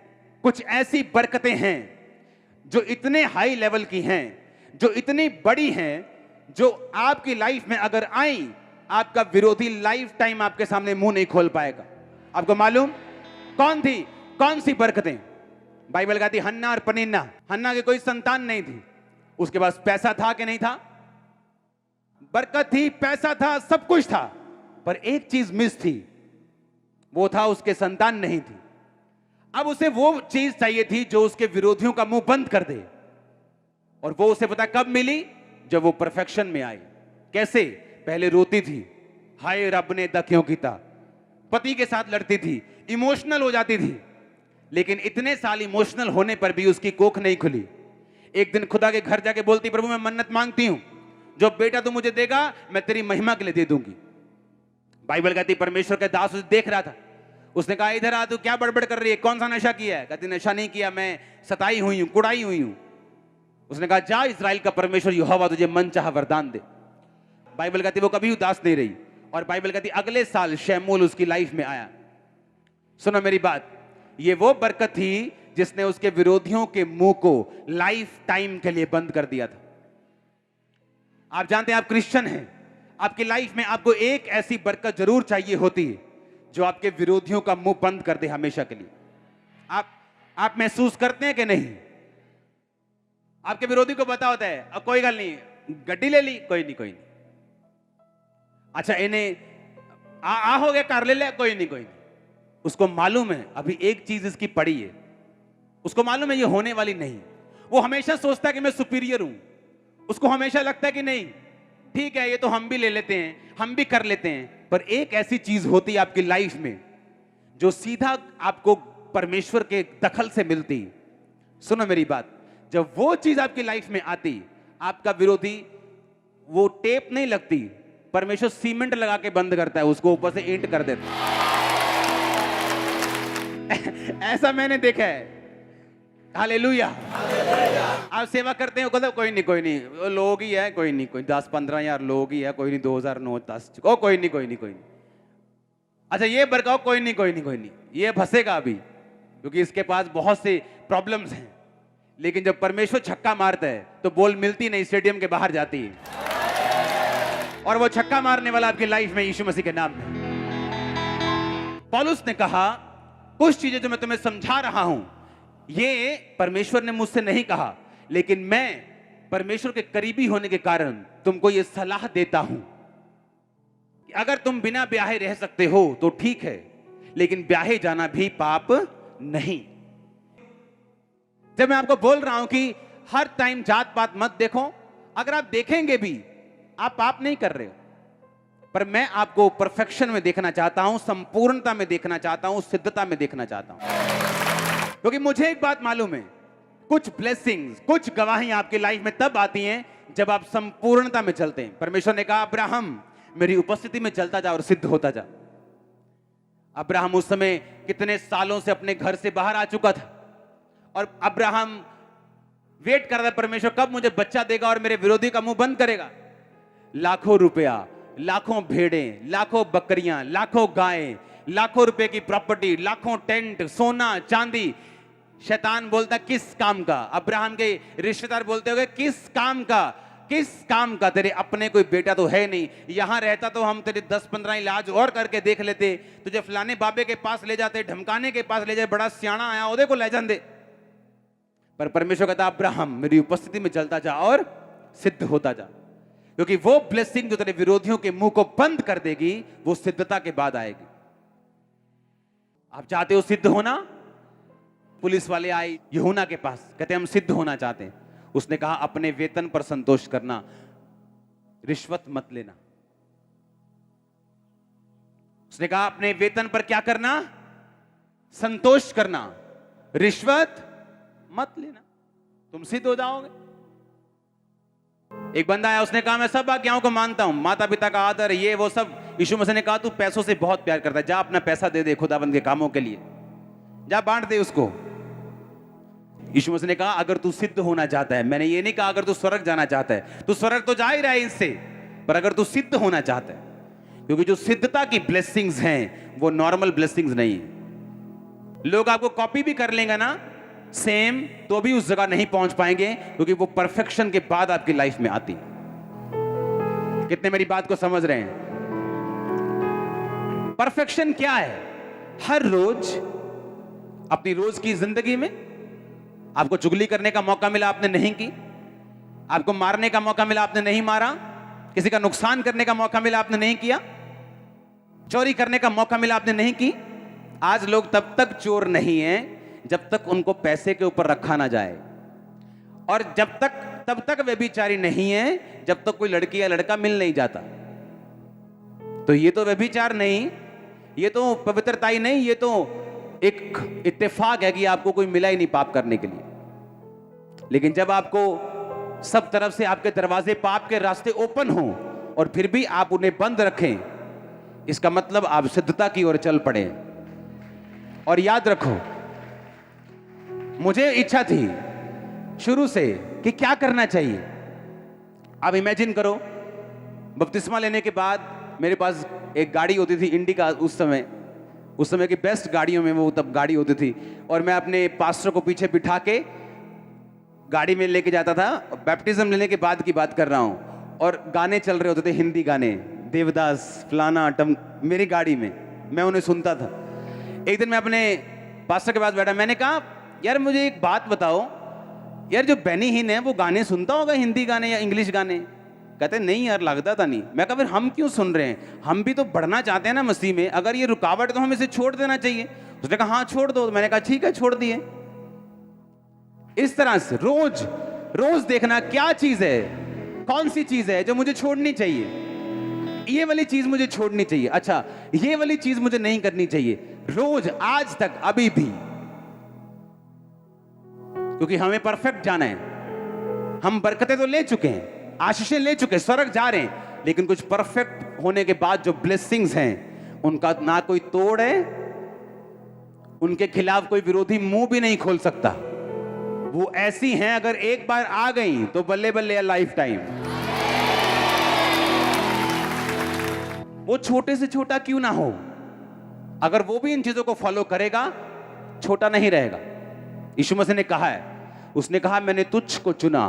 कुछ ऐसी बरकतें हैं जो इतने हाई लेवल की हैं, जो इतनी बड़ी हैं, जो आपकी लाइफ में अगर आई, आपका विरोधी लाइफ टाइम आपके सामने मुंह नहीं खोल पाएगा। आपको मालूम कौन थी, कौन सी बरकतें? बाइबल कहती हन्ना और पनिन्ना। हन्ना की कोई संतान नहीं थी, उसके पास पैसा था कि नहीं था? बरकत थी, पैसा था, सब कुछ था, पर एक चीज मिस थी, वो था उसके संतान नहीं थी। अब उसे वो चीज चाहिए थी जो उसके विरोधियों का मुंह बंद कर दे, और वो उसे पता कब मिली? जब वो परफेक्शन में आई। कैसे? पहले रोती थी, हाय रब ने दा क्यों कीता, पति के साथ लड़ती थी, इमोशनल हो जाती थी, लेकिन इतने साल इमोशनल होने पर भी उसकी कोख नहीं खुली। एक दिन खुदा के घर जाके बोलती, प्रभु मैं मन्नत मांगती हूं, जो बेटा तू मुझे देगा मैं तेरी महिमा के लिए दे दूंगी। बाइबल कहती परमेश्वर का दास उसे देख रहा था, उसने कहा इधर आ, तू क्या बड़बड़ कर रही है, कौन सा नशा किया है? कहती नशा नहीं किया, मैं सताई हुई हूं, कुड़ाई हुई हूं। उसने कहा जा, इस्राएल का परमेश्वर यहोवा तुझे मन चाहा वरदान दे। बाइबल कहती वो कभी उदास नहीं रही, और बाइबल कहती अगले साल शमूएल उसकी लाइफ में आया। सुनो मेरी बात, ये वो बरकत थी जिसने उसके विरोधियों के मुंह को लाइफ टाइम के लिए बंद कर दिया था। आप जानते हैं आप क्रिश्चियन हैं, आपकी लाइफ में आपको एक ऐसी बरकत जरूर चाहिए होती है जो आपके विरोधियों का मुंह बंद कर दे हमेशा के लिए। आप महसूस करते हैं कि नहीं? आपके विरोधी को पता होता है कोई गल नहीं, गड्डी ले ली, कोई नहीं, अच्छा इन्हें आ हो गया, कर ले, कोई नहीं। उसको मालूम है अभी एक चीज इसकी पड़ी है, उसको मालूम है ये होने वाली नहीं। वो हमेशा सोचता है कि मैं सुपीरियर हूं, उसको हमेशा लगता है कि नहीं ठीक है, ये तो हम भी ले लेते हैं, हम भी कर लेते हैं। पर एक ऐसी चीज होती है आपकी लाइफ में जो सीधा आपको परमेश्वर के दखल से मिलती। सुनो मेरी बात, जब वो चीज आपकी लाइफ में आती, आपका विरोधी, वो टेप नहीं लगती, परमेश्वर सीमेंट लगा के बंद करता है, उसको ऊपर से ईंट कर देता है। ऐसा मैंने देखा है। हालेलुया। आप सेवा करते हो, कहते कोई नहीं, लोग ही है, कोई नहीं, 10-15 हजार लोग ही है, कोई नहीं, 2009-10 कोई नहीं। अच्छा ये बरकाओ, कोई नहीं, ये फंसेगा अभी, क्योंकि इसके पास बहुत से प्रॉब्लम्स हैं। लेकिन जब परमेश्वर छक्का मारता है तो बॉल मिलती नहीं, स्टेडियम के बाहर जाती है, और वो छक्का मारने वाला आपकी लाइफ में यीशु मसीह के नाम में। पौलुस ने कहा कुछ चीजें जो मैं तुम्हें समझा रहा हूं, ये परमेश्वर ने मुझसे नहीं कहा, लेकिन मैं परमेश्वर के करीबी होने के कारण तुमको ये सलाह देता हूं कि अगर तुम बिना ब्याहे रह सकते हो तो ठीक है, लेकिन ब्याहे जाना भी पाप नहीं। जब मैं आपको बोल रहा हूं कि हर टाइम जात पात मत देखो, अगर आप देखेंगे भी आप पाप नहीं कर रहे हो, पर मैं आपको परफेक्शन में देखना चाहता हूं, संपूर्णता में देखना चाहता हूं, सिद्धता में देखना चाहता हूं। क्योंकि मुझे एक बात मालूम है, कुछ ब्लेसिंग्स, कुछ गवाहियां आपकी लाइफ में तब आती हैं जब आप संपूर्णता में चलते हैं। परमेश्वर ने कहा अब्राहम मेरी उपस्थिति में चलता जा और सिद्ध होता जा। अब्राहम उस समय कितने सालों से अपने घर से बाहर आ चुका था, और अब्राहम वेट कर रहा था परमेश्वर कब मुझे बच्चा देगा और मेरे विरोधी का मुंह बंद करेगा। लाखों रुपया, लाखों भेड़ें, लाखों बकरियां, लाखों गायें, लाखों रुपए की प्रॉपर्टी, लाखों टेंट, सोना चांदी। शैतान बोलता किस काम का? अब्राहम के रिश्तेदार बोलते होंगे किस काम का? तेरे अपने कोई बेटा तो है नहीं, यहां रहता तो हम तेरे 10-15 इलाज और करके देख लेते, तुझे फलाने बाबे के पास ले जाते, ढमकाने के पास ले जाते, बड़ा सियाना आया ओदे को ले जाते। पर परमेश्वर कहता अब्राहम मेरी उपस्थिति में चलता जा और सिद्ध होता जा, क्योंकि वो ब्लेसिंग जो तेरे विरोधियों के मुंह को बंद कर देगी वो सिद्धता के बाद आएगी। आप चाहते हो सिद्ध होना? पुलिस वाले आए यूहन्ना के पास, कहते हम सिद्ध होना चाहते हैं। उसने कहा अपने वेतन पर संतोष करना, रिश्वत मत लेना। उसने कहा अपने वेतन पर क्या करना? संतोष करना, रिश्वत मत लेना, तुम सिद्ध हो जाओगे। एक बंदा आया, उसने कहा मैं सब आज्ञाओं को मानता हूं, माता पिता का आदर, ये वो सब। यीशु मसीह ने कहा तू पैसों से बहुत प्यार करता है, जा अपना पैसा दे दे खुदाबंद के कामों के लिए, जा बांट दे उसको। यीशु मसीह ने कहा अगर तू सिद्ध होना चाहता है, मैंने ये नहीं कहा अगर तू स्वर्ग जाना चाहता है, तू स्वर्ग तो जा ही रहा है इससे, पर अगर तू सिद्ध होना चाहता है, क्योंकि जो सिद्धता की ब्लेसिंग्स हैं वो नॉर्मल ब्लेसिंग्स नहीं है। लोग आपको कॉपी भी कर लेंगे ना सेम, तो भी उस जगह नहीं पहुंच पाएंगे, क्योंकि वो परफेक्शन के बाद आपकी लाइफ में आती। कितने मेरी बात को समझ रहे हैं? परफेक्शन क्या है? हर रोज अपनी रोज की जिंदगी में आपको चुगली करने का मौका मिला, आपने नहीं की, आपको मारने का मौका मिला, आपने नहीं मारा, किसी का नुकसान करने का मौका मिला, आपने नहीं किया। चोरी करने का मौका मिला, आपने नहीं की। आज लोग तब तक चोर नहीं हैं जब तक उनको पैसे के ऊपर रखा ना जाए, और तब तक व्यभिचारी नहीं है जब तक कोई लड़की या लड़का मिल नहीं जाता। तो ये तो व्यभिचार नहीं, ये तो पवित्रता ही नहीं, ये तो एक इत्तेफाक है कि आपको कोई मिला ही नहीं पाप करने के लिए। लेकिन जब आपको सब तरफ से आपके दरवाजे पाप के रास्ते ओपन हों और फिर भी आप उन्हें बंद रखें, इसका मतलब आप सिद्धता की ओर चल पड़े। और याद रखो, मुझे इच्छा थी शुरू से कि क्या करना चाहिए। आप इमेजिन करो, बपतिस्मा लेने के बाद मेरे पास एक गाड़ी होती थी इंडिका, उस समय की बेस्ट गाड़ियों में वो तब गाड़ी होती थी, और मैं अपने पास्टर को पीछे बिठा के गाड़ी में लेके जाता था। बैप्टिज्म लेने के बाद की बात कर रहा हूं, और गाने चल रहे होते थे, हिंदी गाने, देवदास फलाना टम, मेरी गाड़ी में मैं उन्हें सुनता था। एक दिन मैं अपने पास्टर के पास बैठा, मैंने कहा यार मुझे एक बात बताओ, यार जो बेनी हिन है वो गाने सुनता होगा, हिंदी गाने या इंग्लिश गाने? कहते नहीं यार, लगता था नहीं। मैं कहा फिर हम क्यों सुन रहे हैं, हम भी तो बढ़ना चाहते हैं ना मसीह में, अगर ये रुकावट है तो हमें इसे छोड़ देना चाहिए। उसने कहा हाँ छोड़ दो। मैंने कहा ठीक है, छोड़ दिए। इस तरह से रोज देखना क्या चीज है, कौन सी चीज है जो मुझे छोड़नी चाहिए, ये वाली चीज मुझे छोड़नी चाहिए, अच्छा ये वाली चीज मुझे नहीं करनी चाहिए, रोज, आज तक, अभी भी। क्योंकि हमें परफेक्ट जाना है। हम बरकतें तो ले चुके हैं, आशीषें ले चुके हैं, स्वर्ग जा रहे हैं, लेकिन कुछ परफेक्ट होने के बाद जो ब्लेसिंग्स हैं उनका ना कोई तोड़ है, उनके खिलाफ कोई विरोधी मुंह भी नहीं खोल सकता। वो ऐसी हैं, अगर एक बार आ गई तो बल्ले बल्ले लाइफ टाइम। वो छोटे से छोटा क्यों ना हो, अगर वो भी इन चीजों को फॉलो करेगा, छोटा नहीं रहेगा। यीशु मसीह ने कहा है, उसने कहा मैंने तुच्छ को चुना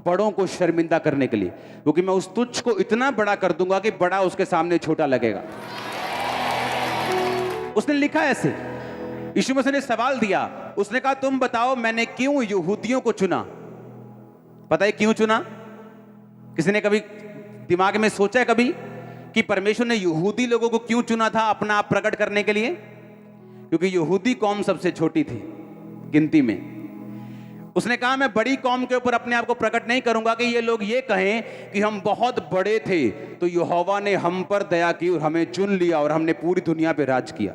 बड़ों को शर्मिंदा करने के लिए, क्योंकि मैं उस तुच्छ को इतना बड़ा कर दूंगा कि बड़ा उसके सामने छोटा लगेगा। उसने लिखा ऐसे। यीशु मसीह ने सवाल दिया, उसने कहा तुम बताओ मैंने क्यों यहूदियों को चुना? पता है क्यों चुना? किसी ने कभी दिमाग में सोचा है कभी कि परमेश्वर ने यहूदी लोगों को क्यों चुना था अपना आप प्रकट करने के लिए? क्योंकि यहूदी कौम सबसे छोटी थी गिनती में। उसने कहा मैं बड़ी कौम के ऊपर अपने आप को प्रकट नहीं करूंगा कि ये लोग ये कहें कि हम बहुत बड़े थे, तो यहोवा ने हम पर दया की और हमें चुन लिया और हमने पूरी दुनिया पे राज किया।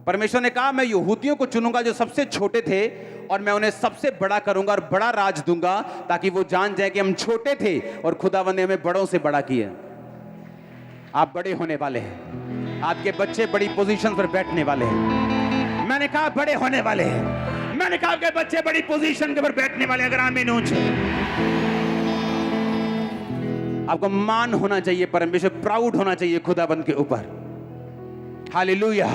परमेश्वर ने कहा मैं यहूदियों को चुनूंगा जो सबसे छोटे थे, और मैं उन्हें सबसे बड़ा करूंगा और बड़ा राज दूंगा, ताकि वो जान जाए कि हम छोटे थे और खुदावंद ने हमें बड़ों से बड़ा किया। आप बड़े होने वाले हैं, आपके बच्चे बड़ी पोजीशन पर बैठने वाले हैं। मैंने कहा बड़े होने वाले हैं, मैंने कहा आपके बच्चे बड़ी पोजीशन के ऊपर बैठने वाले। अगर आमीन ऊंचे, आपको मान होना चाहिए, परमेश्वर प्राउड होना चाहिए खुदाबंद के ऊपर। हालेलुया।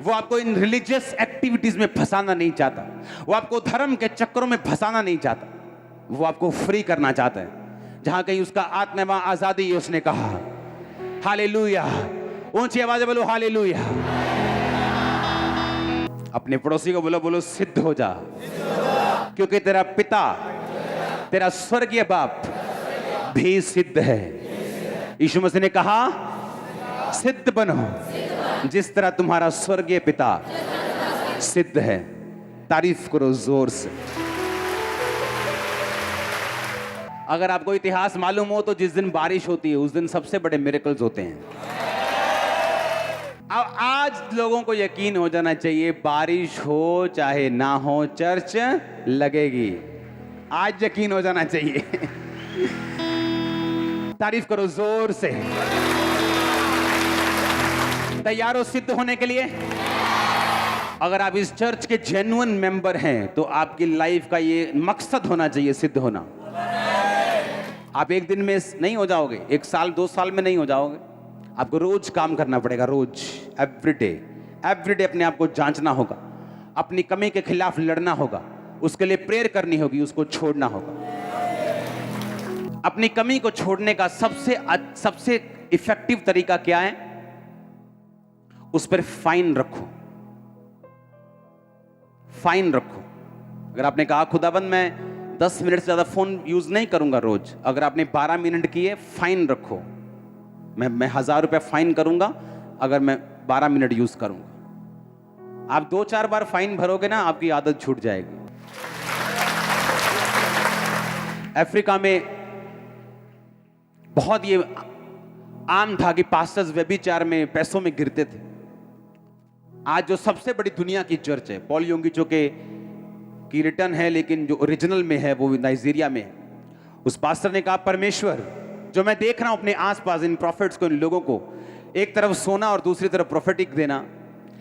वो आपको इन रिलीजियस एक्टिविटीज में फंसाना नहीं चाहता, वो आपको धर्म के चक्करों में फंसाना नहीं चाहता, वो आपको फ्री करना चाहता है। जहां कहीं उसका आत्मा वहां आजादी है, उसने कहा हालेलुया। ऊंची आवाज में बोलो हालेलुया। अपने पड़ोसी को बोलो, बोलो सिद्ध हो जा, क्योंकि तेरा पिता, तेरा स्वर्गीय बाप भी सिद्ध है। यीशु मसीह ने कहा सिद्ध बनो जिस तरह तुम्हारा स्वर्गीय पिता सिद्ध है। तारीफ करो जोर से। अगर आपको इतिहास मालूम हो तो जिस दिन बारिश होती है उस दिन सबसे बड़े मिरेकल्स होते हैं। अब आज लोगों को यकीन हो जाना चाहिए, बारिश हो चाहे ना हो चर्च लगेगी। आज यकीन हो जाना चाहिए। तारीफ करो जोर से। तैयार हो सिद्ध होने के लिए? अगर आप इस चर्च के जेन्युइन मेंबर हैं तो आपकी लाइफ का ये मकसद होना चाहिए, सिद्ध होना। आप एक दिन में नहीं हो जाओगे, एक साल 2 साल में नहीं हो जाओगे। आपको रोज काम करना पड़ेगा, रोज, एवरीडे अपने आप को जांचना होगा, अपनी कमी के खिलाफ लड़ना होगा, उसके लिए प्रेयर करनी होगी, उसको छोड़ना होगा। अपनी कमी को छोड़ने का सबसे इफेक्टिव तरीका क्या है? उस पर फाइन रखो, फाइन रखो। अगर आपने कहा खुदाबंद मैं 10 मिनट से ज़्यादा फ़ोन यूज़ नहीं करूँगा रोज़। अगर आपने 12 मिनट किए, फाइन रखो। मैं 1000 रुपये फाइन करूँगा अगर मैं 12 मिनट यूज़ करूँगा। आप 2-4 बार फाइन भरोगे ना, आपकी आदत छूट जाएगी। अफ्रीका में बहुत ये आम था कि पास्टर्स व्यभिचार में, पैसों में गिरते थे। आज जो सबसे बड़ी दुनिया की चर्च है, पॉल योंगिचो की रिटर्न है, लेकिन जो ओरिजिनल में है वो नाइजीरिया में है। उस पास्टर ने कहा, परमेश्वर, जो मैं देख रहा हूं अपने आसपास इन प्रॉफिट्स को, इन लोगों को, एक तरफ सोना और दूसरी तरफ प्रोफेटिक देना,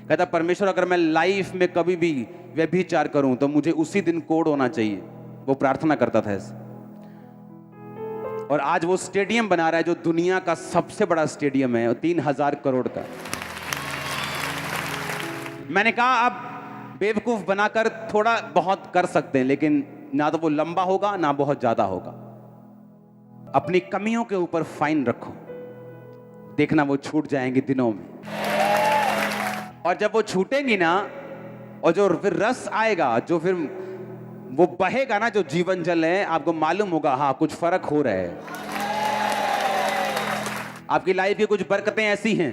कहता परमेश्वर अगर मैं लाइफ में कभी भी व्यभिचार करूं तो मुझे उसी दिन कोड होना चाहिए। वो प्रार्थना करता था ऐसे। और आज वो स्टेडियम बना रहा है जो दुनिया का सबसे बड़ा स्टेडियम है, 3000 करोड़ का। मैंने कहा आप बेवकूफ बनाकर थोड़ा बहुत कर सकते हैं, लेकिन ना तो वो लंबा होगा ना बहुत ज्यादा होगा। अपनी कमियों के ऊपर फाइन रखो, देखना वो छूट जाएंगी दिनों में। और जब वो छूटेंगी ना, और जो फिर रस आएगा, जो फिर वो बहेगा ना, जो जीवन जल है, आपको मालूम होगा हाँ कुछ फर्क हो रहा है। आपकी लाइफ की कुछ बरकतें ऐसी हैं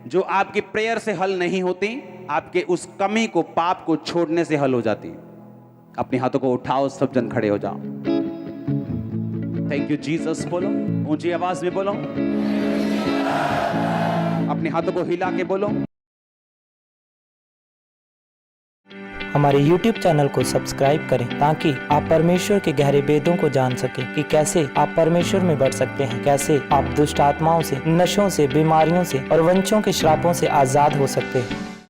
जो आपकी प्रेयर से हल नहीं होती, आपके उस कमी को, पाप को छोड़ने से हल हो जाती। अपने हाथों को उठाओ, सब जन खड़े हो जाओ। थैंक यू जीसस बोलो, ऊंची आवाज में बोलो, अपने हाथों को हिला के बोलो। हमारे YouTube चैनल को सब्सक्राइब करें ताकि आप परमेश्वर के गहरे वेदों को जान सकें कि कैसे आप परमेश्वर में बढ़ सकते हैं, कैसे आप दुष्ट आत्माओं से, नशों से, बीमारियों से और वंशों के श्रापों से आजाद हो सकते हैं।